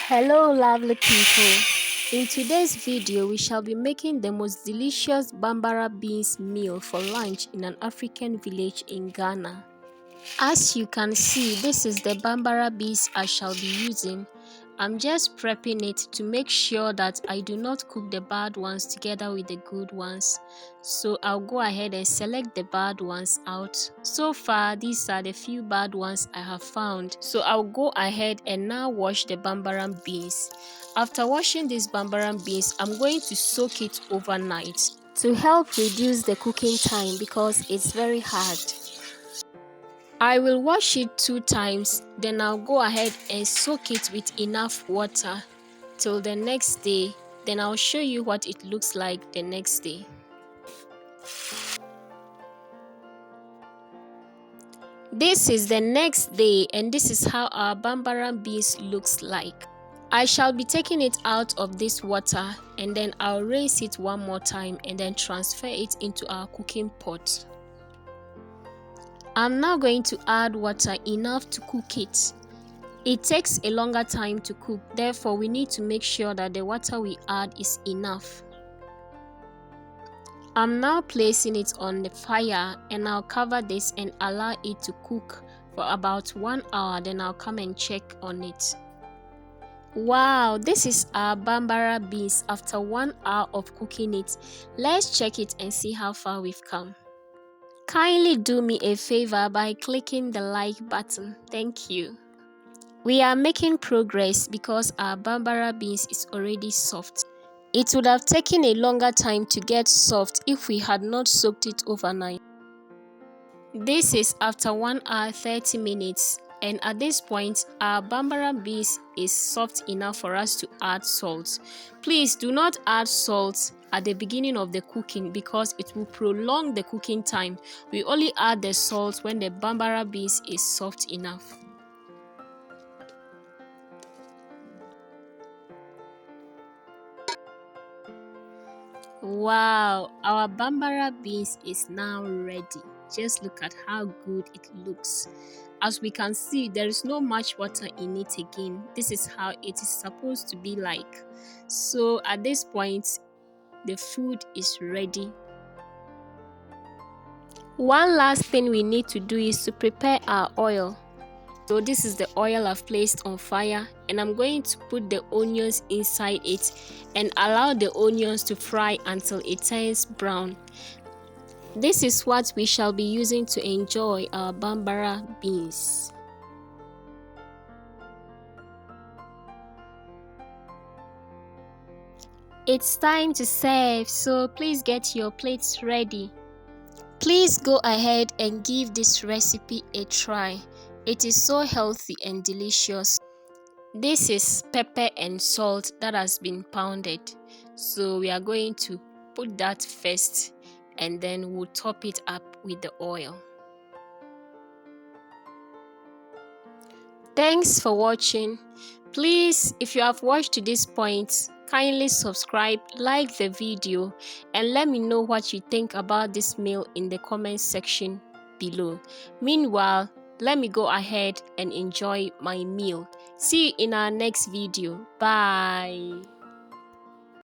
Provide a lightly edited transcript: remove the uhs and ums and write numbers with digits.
Hello lovely people. In today's video we shall be making the most delicious Bambara beans meal for lunch in an African village in Ghana. As you can see, this is the Bambara beans I shall be using. I'm just prepping it to make sure that I do not cook the bad ones together with the good ones. So I'll go ahead and select the bad ones out. So far, these are the few bad ones I have found. So I'll go ahead and now wash the Bambara beans. After washing these Bambara beans, I'm going to soak it overnight to help reduce the cooking time because it's very hard. I will wash it 2 times, then I'll go ahead and soak it with enough water till the next day. Then I'll show you what it looks like the next day. This is the next day and this is how our Bambara beans looks like. I shall be taking it out of this water and then I'll rinse it one more time and then transfer it into our cooking pot. I'm now going to add water enough to cook it. It takes a longer time to cook, therefore we need to make sure that the water we add is enough. I'm now placing it on the fire and I'll cover this and allow it to cook for about 1 hour, then I'll come and check on it. Wow, this is our Bambara beans after 1 hour of cooking it. Let's check it and see how far we've come. Kindly do me a favor by clicking the like button. Thank you. We are making progress because our Bambara beans is already soft. It would have taken a longer time to get soft if we had not soaked it overnight. This is after 1 hour 30 minutes and at this point our Bambara beans is soft enough for us to add salt. Please do not add salt at the beginning of the cooking because it will prolong the cooking time. We only add the salt when the Bambara beans is soft enough. Wow, our Bambara beans is now ready. Just look at how good it looks. As we can see, there is no much water in it again. This is how it is supposed to be like. So at this point, the food is ready. One last thing we need to do is to prepare our oil. So this is the oil I've placed on fire and I'm going to put the onions inside it and allow the onions to fry until it turns brown. This is what we shall be using to enjoy our Bambara beans. It's time to serve, so please get your plates ready. Please go ahead and give this recipe a try. It is so healthy and delicious. This is pepper and salt that has been pounded. So we are going to put that first and then we'll top it up with the oil. Thanks for watching. Please, if you have watched to this point, kindly subscribe, like the video, and let me know what you think about this meal in the comment section below. Meanwhile, let me go ahead and enjoy my meal. See you in our next video. Bye.